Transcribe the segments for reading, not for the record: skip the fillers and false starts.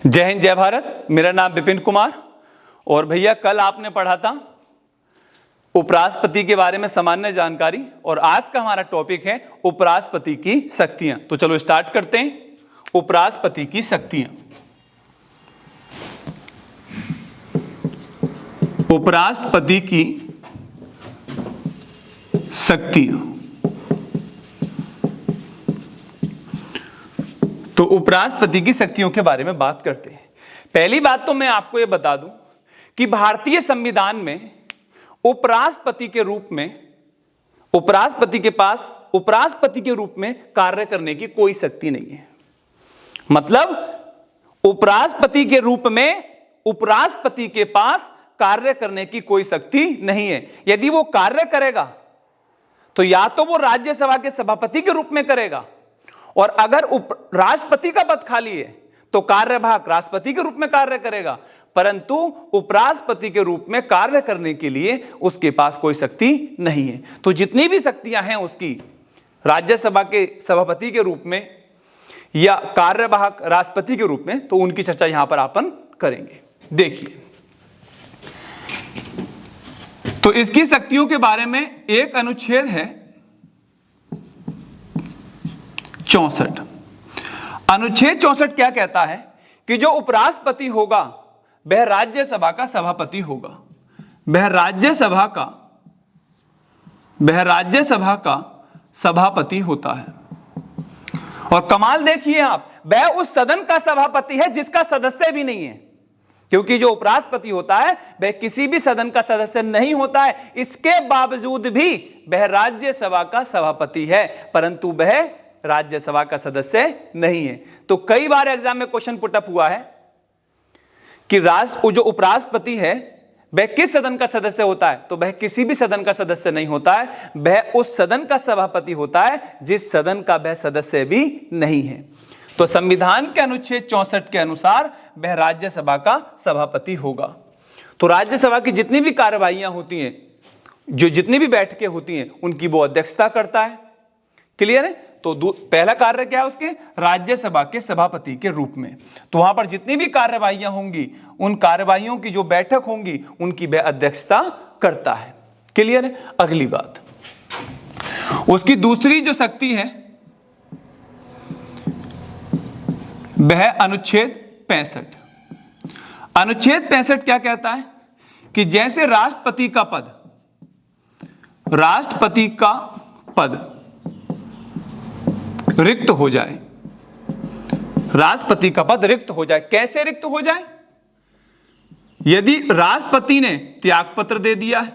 जय हिंद जय भारत। मेरा नाम विपिन कुमार। और भैया कल आपने पढ़ा था उपराष्ट्रपति के बारे में सामान्य जानकारी, और आज का हमारा टॉपिक है उपराष्ट्रपति की शक्तियां। तो चलो स्टार्ट करते हैं। उपराष्ट्रपति की शक्तियां। उपराष्ट्रपति की शक्तियां। तो उपराष्ट्रपति की शक्तियों के बारे में बात करते हैं। पहली बात तो मैं आपको यह बता दूं कि भारतीय संविधान में उपराष्ट्रपति के रूप में उपराष्ट्रपति के पास उपराष्ट्रपति के रूप में कार्य करने की कोई शक्ति नहीं है। मतलब उपराष्ट्रपति के रूप में उपराष्ट्रपति के पास कार्य करने की कोई शक्ति नहीं है। यदि वो कार्य करेगा तो या तो वो राज्यसभा के सभापति के रूप में करेगा, और अगर राष्ट्रपति का पद खाली है तो कार्यभाग राष्ट्रपति के रूप में कार्य करेगा, परंतु उपराष्ट्रपति के रूप में कार्य करने के लिए उसके पास कोई शक्ति नहीं है। तो जितनी भी शक्तियां हैं उसकी राज्यसभा के सभापति के रूप में या कार्यवाहक राष्ट्रपति के रूप में, तो उनकी चर्चा यहां पर अपन करेंगे। देखिए, तो इसकी शक्तियों के बारे में एक अनुच्छेद है 64। अनुच्छेद 64 क्या कहता है कि जो उपराष्ट्रपति होगा वह राज्यसभा का सभापति होगा। वह राज्यसभा का सभापति होता है। और कमाल देखिए आप, वह उस सदन का सभापति है जिसका सदस्य भी नहीं है, क्योंकि जो उपराष्ट्रपति होता है वह किसी भी सदन का सदस्य नहीं होता है। इसके बावजूद भी वह राज्यसभा का सभापति है, परंतु वह राज्यसभा का सदस्य नहीं है। तो कई बार एग्जाम में क्वेश्चन पुटअप हुआ है कि जो उपराष्ट्रपति है वह किस सदन का सदस्य होता है, तो वह किसी भी सदन का सदस्य नहीं होता है। वह उस सदन का सभापति होता है जिस सदन का वह सदस्य भी नहीं है। तो संविधान के अनुच्छेद 64 के अनुसार वह राज्यसभा का सभापति होगा। तो राज्यसभा की जितनी भी कार्यवाहियां होती हैं, जो जितनी भी बैठकें होती हैं, उनकी वो अध्यक्षता करता है। क्लियर है? तो पहला कार्य क्या है उसके? राज्यसभा के सभापति के रूप में। तो वहां पर जितनी भी कार्यवाहियां होंगी, उन कार्यवाहियों की जो बैठक होंगी, उनकी वह अध्यक्षता करता है। क्लियर है? अगली बात, उसकी दूसरी जो शक्ति है वह अनुच्छेद 65। अनुच्छेद 65 क्या कहता है कि जैसे राष्ट्रपति का पद रिक्त हो जाए, राष्ट्रपति का पद रिक्त हो जाए। कैसे रिक्त हो जाए? यदि राष्ट्रपति ने त्यागपत्र दे दिया है,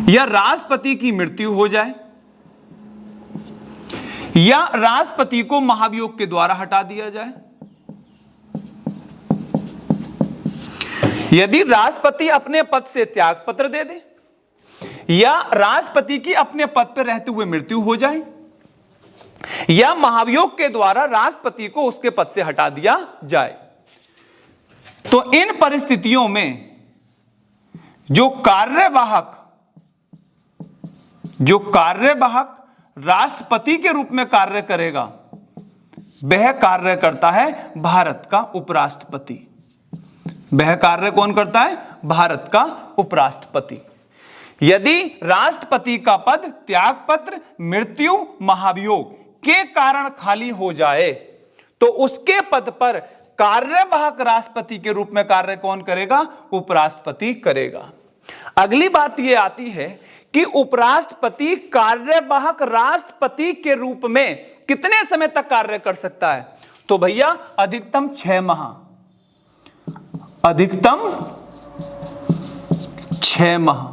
या राष्ट्रपति की मृत्यु हो जाए, या राष्ट्रपति को महाभियोग के द्वारा हटा दिया जाए। यदि राष्ट्रपति अपने पद से त्यागपत्र दे दे, या राष्ट्रपति की अपने पद पर रहते हुए मृत्यु हो जाए, या महाभियोग के द्वारा राष्ट्रपति को उसके पद से हटा दिया जाए, तो इन परिस्थितियों में जो कार्यवाहक राष्ट्रपति के रूप में कार्य करेगा, वह कार्य करता है भारत का उपराष्ट्रपति। वह कार्य कौन करता है? भारत का उपराष्ट्रपति। यदि राष्ट्रपति का पद त्यागपत्र, मृत्यु, महाभियोग के कारण खाली हो जाए, तो उसके पद पर कार्यवाहक राष्ट्रपति के रूप में कार्य कौन करेगा? उपराष्ट्रपति करेगा। अगली बात यह आती है कि उपराष्ट्रपति कार्यवाहक राष्ट्रपति के रूप में कितने समय तक कार्य कर सकता है? तो भैया अधिकतम 6 माह। अधिकतम 6 माह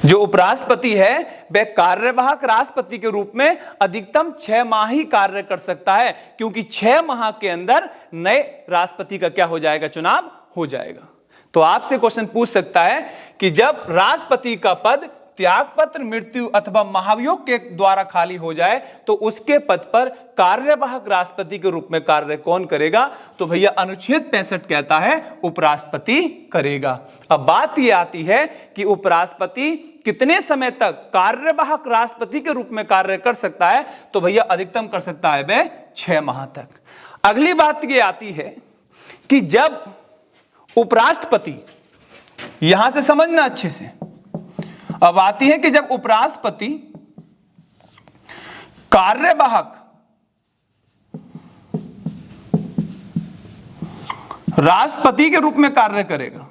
जो उपराष्ट्रपति है वह कार्यवाहक राष्ट्रपति के रूप में अधिकतम 6 माह ही कार्य कर सकता है, क्योंकि 6 माह के अंदर नए राष्ट्रपति का क्या हो जाएगा? चुनाव हो जाएगा। तो आपसे क्वेश्चन पूछ सकता है कि जब राष्ट्रपति का पद त्यागपत्र मृत्यु अथवा महाभियोग के द्वारा खाली हो जाए तो उसके पद पर कार्यवाहक राष्ट्रपति के रूप में कार्य कौन करेगा? तो भैया अनुच्छेद 65 कहता है उपराष्ट्रपति करेगा। अब बात यह आती है कि उपराष्ट्रपति कितने समय तक कार्यवाहक राष्ट्रपति के रूप में कार्य कर सकता है? तो भैया अधिकतम कर सकता है वह 6 माह तक। अगली बात यह आती है कि जब उपराष्ट्रपति, यहां से समझना अच्छे से, अब आती है कि जब उपराष्ट्रपति कार्यवाहक राष्ट्रपति के रूप में कार्य करेगा,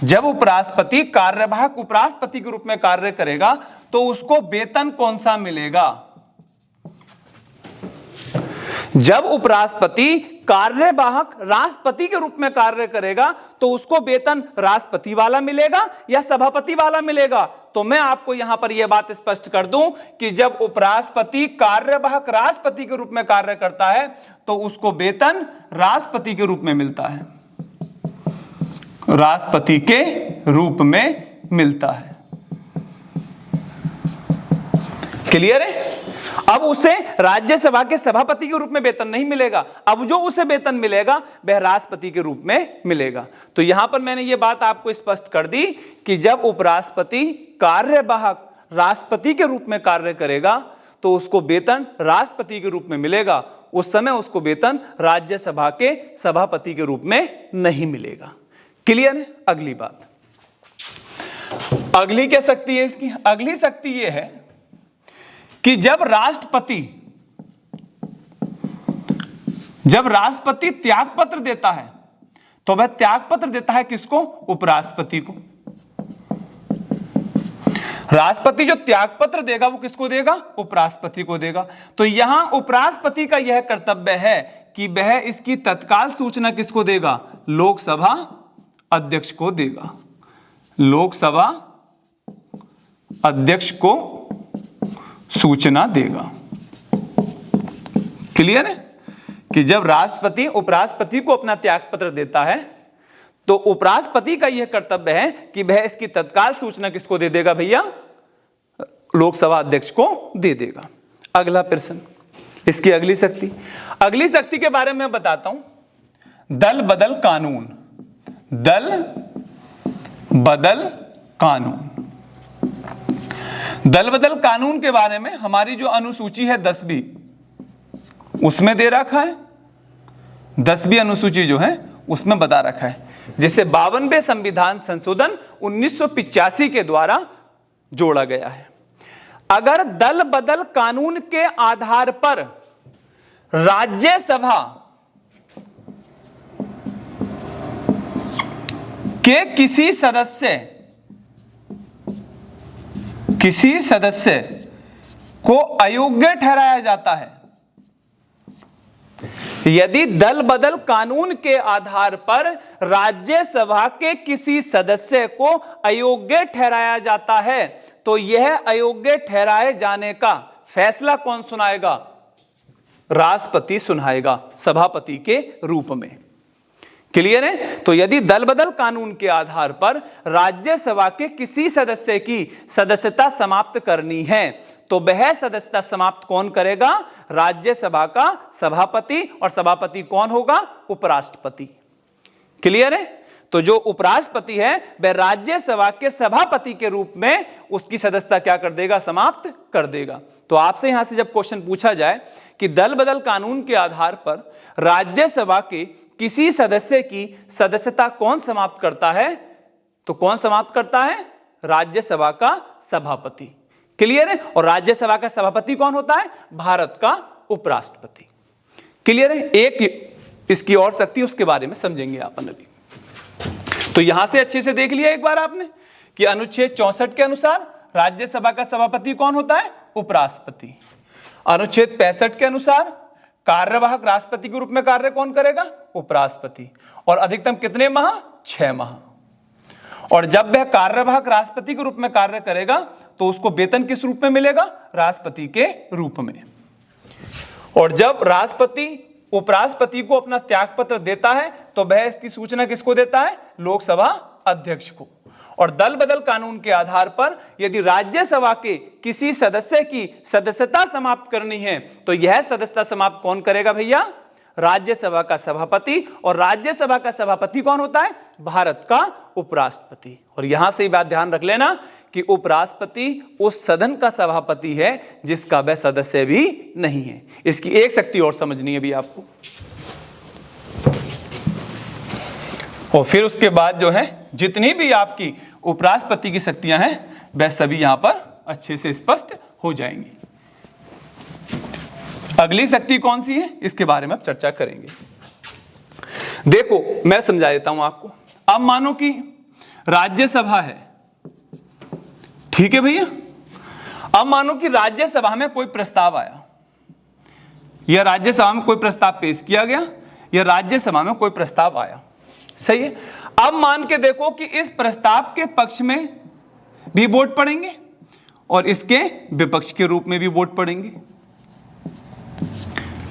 जब उपराष्ट्रपति कार्यवाहक उपराष्ट्रपति के रूप में कार्य करेगा तो उसको वेतन कौन सा मिलेगा? जब उपराष्ट्रपति कार्यवाहक राष्ट्रपति के रूप में कार्य करेगा तो उसको वेतन राष्ट्रपति वाला मिलेगा या सभापति वाला मिलेगा? तो मैं आपको यहां पर यह बात स्पष्ट कर दूं कि जब उपराष्ट्रपति कार्यवाहक राष्ट्रपति के रूप में कार्य करता है तो उसको वेतन राष्ट्रपति के रूप में मिलता है, राष्ट्रपति के रूप में मिलता है। क्लियर है? अब उसे राज्यसभा के सभापति के रूप में वेतन नहीं मिलेगा, अब जो उसे वेतन मिलेगा वह राष्ट्रपति के रूप में मिलेगा। तो यहां पर मैंने यह बात आपको स्पष्ट कर दी कि जब उपराष्ट्रपति कार्यवाहक राष्ट्रपति के रूप में कार्य करेगा तो उसको वेतन राष्ट्रपति के रूप में मिलेगा, उस समय उसको वेतन राज्यसभा के सभापति के रूप में नहीं मिलेगा। क्लियर है? अगली बात, अगली क्या शक्ति है इसकी? अगली शक्ति यह है कि जब राष्ट्रपति त्यागपत्र देता है तो वह त्यागपत्र देता है किसको? उपराष्ट्रपति को। राष्ट्रपति जो त्यागपत्र देगा वो किसको देगा? उपराष्ट्रपति को देगा। तो यहां उपराष्ट्रपति का यह कर्तव्य है कि वह इसकी तत्काल सूचना किसको देगा? लोकसभा अध्यक्ष को देगा, लोकसभा अध्यक्ष को सूचना देगा। क्लियर है? कि जब राष्ट्रपति उपराष्ट्रपति को अपना त्यागपत्र देता है तो उपराष्ट्रपति का यह कर्तव्य है कि वह इसकी तत्काल सूचना किसको दे देगा भैया? लोकसभा अध्यक्ष को दे देगा। अगला प्रश्न, इसकी अगली शक्ति के बारे में बताता हूं। दल बदल कानून, दल बदल कानून। दल बदल कानून के बारे में हमारी जो अनुसूची है 10वीं उसमें दे रखा है, 10वीं अनुसूची जो है उसमें बता रखा है, जिसे 52वें संविधान संशोधन 1985 के द्वारा जोड़ा गया है। अगर दल बदल कानून के आधार पर राज्यसभा के किसी सदस्य को अयोग्य ठहराया जाता है, यदि दल बदल कानून के आधार पर राज्यसभा के किसी सदस्य को अयोग्य ठहराया जाता है तो यह अयोग्य ठहराए जाने का फैसला कौन सुनाएगा? राष्ट्रपति सुनाएगा, सभापति के रूप में। क्लियर है? तो यदि दल बदल कानून के आधार पर राज्यसभा के किसी सदस्य की सदस्यता समाप्त करनी है तो वह सदस्यता समाप्त कौन करेगा? राज्यसभा का सभापति, और सभापति कौन होगा? उपराष्ट्रपति। क्लियर है? तो जो उपराष्ट्रपति है वह राज्यसभा के सभापति के रूप में उसकी सदस्यता क्या कर देगा? समाप्त कर देगा। तो आपसे यहां से जब क्वेश्चन पूछा जाए कि दल बदल कानून के आधार पर राज्यसभा के किसी सदस्य की सदस्यता कौन समाप्त करता है, तो कौन समाप्त करता है? राज्यसभा का सभापति। क्लियर है? और राज्यसभा का सभापति कौन होता है? भारत का उपराष्ट्रपति। क्लियर है? एक इसकी और शक्ति, उसके बारे में समझेंगे अपन अभी। तो यहां से अच्छे से देख लिया एक बार आपने कि अनुच्छेद 64 के अनुसार राज्यसभा का सभापति कौन होता है? उपराष्ट्रपति। अनुच्छेद 65 के अनुसार कार्यवाहक राष्ट्रपति के रूप में कार्य कौन करेगा? उपराष्ट्रपति। और अधिकतम कितने माह? 6 माह। और जब वह कार्यवाहक राष्ट्रपति के रूप में कार्य करेगा तो उसको वेतन किस रूप में मिलेगा? राष्ट्रपति के रूप में। और जब राष्ट्रपति उपराष्ट्रपति को अपना त्यागपत्र देता है तो वह इसकी सूचना किसको देता है? लोकसभा अध्यक्ष को। और दल बदल कानून के आधार पर यदि राज्यसभा के किसी सदस्य की सदस्यता समाप्त करनी है तो यह सदस्यता समाप्त कौन करेगा भैया? राज्यसभा का सभापति। और राज्यसभा का सभापति कौन होता है? भारत का उपराष्ट्रपति। और यहां से बात ध्यान रख लेना कि उपराष्ट्रपति उस सदन का सभापति है जिसका वह सदस्य भी नहीं है। इसकी एक शक्ति और समझनी है भी आपको। और फिर उसके बाद जो है जितनी भी आपकी उपराष्ट्रपति की शक्तियां हैं वह सभी यहां पर अच्छे से स्पष्ट हो जाएंगी। अगली शक्ति कौन सी है इसके बारे में अब चर्चा करेंगे। देखो मैं समझा देता हूं आपको। अब मानो कि राज्यसभा है, ठीक है भैया। अब मानो कि राज्यसभा में कोई प्रस्ताव आया, या राज्यसभा में कोई प्रस्ताव पेश किया गया, या राज्यसभा में कोई प्रस्ताव आया, सही है। अब मान के देखो कि इस प्रस्ताव के पक्ष में भी वोट पड़ेंगे और इसके विपक्ष के रूप में भी वोट पड़ेंगे,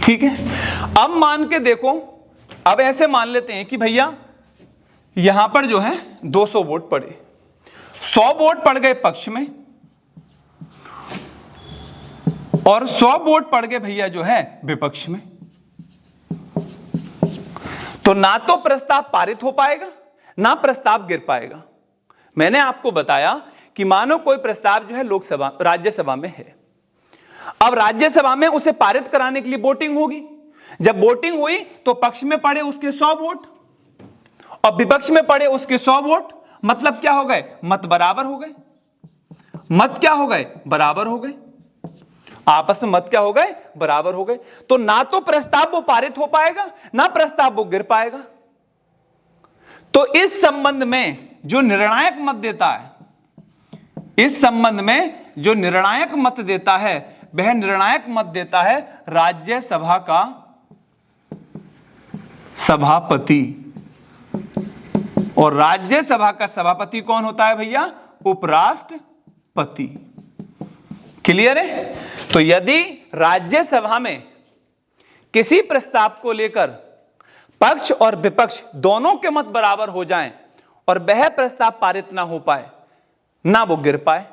ठीक है। अब मान के देखो, अब ऐसे मान लेते हैं कि भैया यहां पर जो है 200 वोट पड़े, 100 वोट पड़ गए पक्ष में और 100 वोट पड़ गए भैया जो है विपक्ष में। तो ना तो प्रस्ताव पारित हो पाएगा ना प्रस्ताव गिर पाएगा। मैंने आपको बताया कि मानो कोई प्रस्ताव जो है लोकसभा राज्यसभा में है, अब राज्यसभा में उसे पारित कराने के लिए वोटिंग होगी। जब वोटिंग हुई तो पक्ष में पड़े उसके 100 वोट और विपक्ष में पड़े उसके 100 वोट, मतलब क्या हो गए? मत बराबर हो गए। मत क्या हो गए? बराबर हो गए। आपस में मत क्या हो गए? बराबर हो गए। तो ना तो प्रस्ताव वो पारित हो पाएगा ना प्रस्ताव वो गिर पाएगा। तो इस संबंध में जो निर्णायक मत देता है, इस संबंध में जो निर्णायक मत देता है वह निर्णायक मत देता है राज्यसभा का सभापति। और राज्यसभा का सभापति कौन होता है भैया? उपराष्ट्रपति। क्लियर है? तो यदि राज्यसभा में किसी प्रस्ताव को लेकर पक्ष और विपक्ष दोनों के मत बराबर हो जाएं और वह प्रस्ताव पारित ना हो पाए ना वो गिर पाए,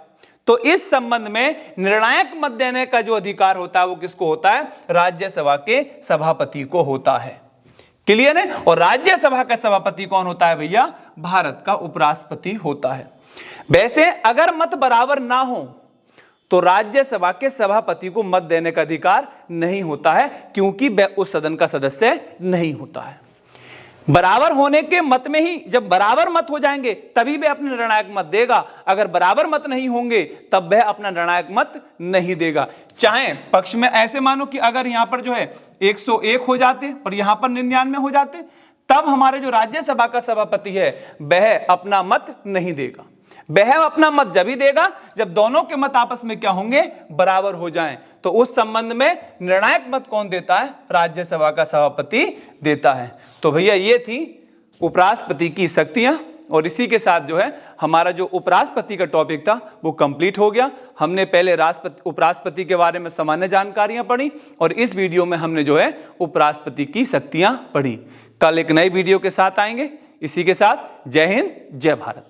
तो इस संबंध में निर्णायक मत देने का जो अधिकार होता है वो किसको होता है? राज्यसभा के सभापति को होता है। क्लियर है? और राज्यसभा का सभापति कौन होता है भैया? भारत का उपराष्ट्रपति होता है। वैसे अगर मत बराबर ना हो तो राज्यसभा के सभापति को मत देने का अधिकार नहीं होता है, क्योंकि वह उस सदन का सदस्य नहीं होता है। बराबर होने के मत में ही, जब बराबर मत हो जाएंगे तभी वह अपना निर्णायक मत देगा। अगर बराबर मत नहीं होंगे तब वह अपना निर्णायक मत नहीं देगा। चाहे पक्ष में ऐसे मानो कि अगर यहां पर जो है 101 हो जाते और यहां पर 99 हो जाते, तब हमारे जो राज्यसभा का सभापति है वह अपना मत नहीं देगा। वह अपना मत जब ही देगा जब दोनों के मत आपस में क्या होंगे? बराबर हो जाएं। तो उस संबंध में निर्णायक मत कौन देता है? राज्यसभा का सभापति देता है। तो भैया ये थी उपराष्ट्रपति की शक्तियां, और इसी के साथ जो है हमारा जो उपराष्ट्रपति का टॉपिक था वो कंप्लीट हो गया। हमने पहले उपराष्ट्रपति के बारे में सामान्य जानकारियां पढ़ी और इस वीडियो में हमने जो है उपराष्ट्रपति की शक्तियां पढ़ी। कल एक नई वीडियो के साथ आएंगे। इसी के साथ जय हिंद, जय भारत।